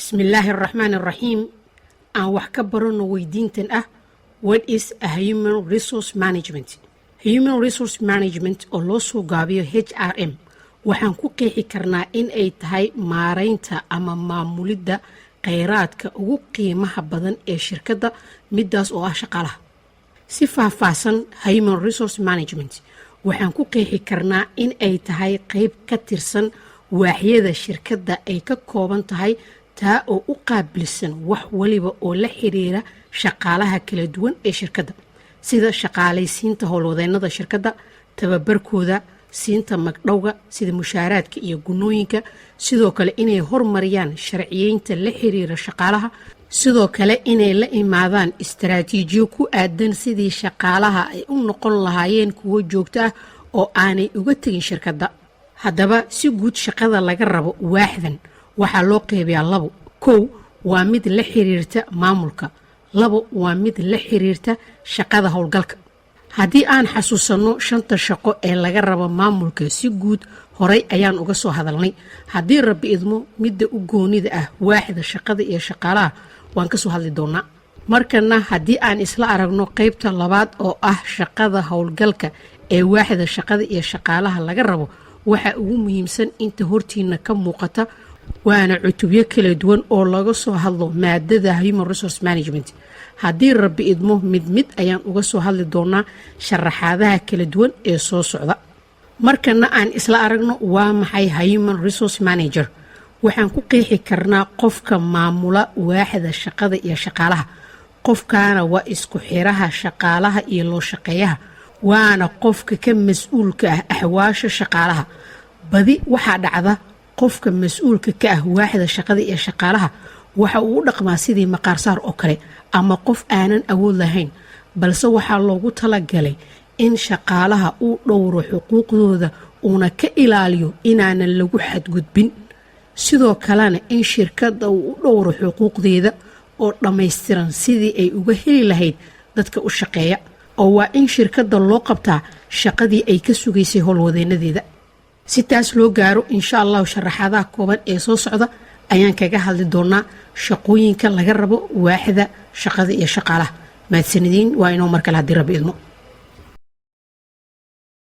بسم الله الرحمن الرحيم. أنا وحكبرنا ويدينتن What is a human resource management? Human resource management oo loo soo gaabiyo HRM waxaan ku qeexi karnaa in ay tahay maareynta ama maamulidda kheyraadka ugu qiimaha badan ee shirkadda midaas oo ah shaqaalaha. Si faahfaahsan human resource management waxaan ku qeexi karnaa in ay tahay qayb ka tirsan waaxyada shirkadda ay ka kooban tahay taa oo u qaabilsan wax waliba oo la xiriira shaqaalaha kala duwan ee shirkadda sida shaqaalaysiinta howlwadeennada shirkadda, tababarkooda, siinta magdhowga sida mushaaraadka iyo gunooyinka, sidoo kale inay hormariyaan sharciyeynta la xiriira shaqaalaha, sidoo kale inay la imaadaan istaraatiijiyo ku aadan sidii shaqaalaha ay u noqon lahaayeen kuwo joogto ah oo aanay uga tegin shirkadda. haddaba si guud shaqada laga rabo waaxdan waxaa loo qeybiyaa labo. kow waa mid la xiriirta maamulka, labo waa mid la xiriirta shaqada howlgalka. haddii aan xasuusanno 5 shaqo ee laga rabo maamulka si guud horay ayaan uga soo hadalnay. haddii rabbi idmo midda u goonida ah waaxda shaqada iyo shaqaalaha waan ka soo hadli doonaa. markana haddii aan isla aragno qaybta labaad oo ah shaqada howlgalka ee waaxda shaqada iyo shaqaalaha laga rabo, waxa ugu muhiimsan inta hortiina ka muuqata waana cutubyo kala duwan oo laga soo hadlo maadada human resource management. haddii rabbi idmo mid ayaan uga soo hadli doonaa sharaxaadaha kala duwan ee soo socda. markana aan isla aragno waa maxay human resource manager. waxaan ku qeexi karnaa qofka maamula waaxda shaqada iyo shaqaalaha. qofkaana waa isku xiraha shaqaalaha iyo loo shaqeeyaha, waana qofka ka mas-uulka ah axwaasha shaqaalaha. badi waxaa dhacda qofka mas-uulka ka ah waaxda shaqada iyo shaqaalaha waxa uu u dhaqmaa sidii maqaarsaar oo kale ama qof aanan awood lahayn, balse waxaa loogu talagalay in shaqaalaha uu dhowro xuquuqdooda uuna ka ilaaliyo inaanan lagu xadgudbin, sidoo kalena in shirkadda uu u dhowro xuquuqdeeda oo dhammaystiran sidii ay uga heli lahayd dadka u shaqeeya, oo waa in shirkadda loo qabtaa shaqadii ay ka sugaysay howlwadeenadeeda. si taas loo gaaro insha allahu sharaxaadaha kooban ee soo socda ayaan kaga hadli doonaa shaqooyinka laga rabo waaxda shaqada iyo shaqaalaha. mahadsanidin waa inoo mar kale haddii rabbi idmo.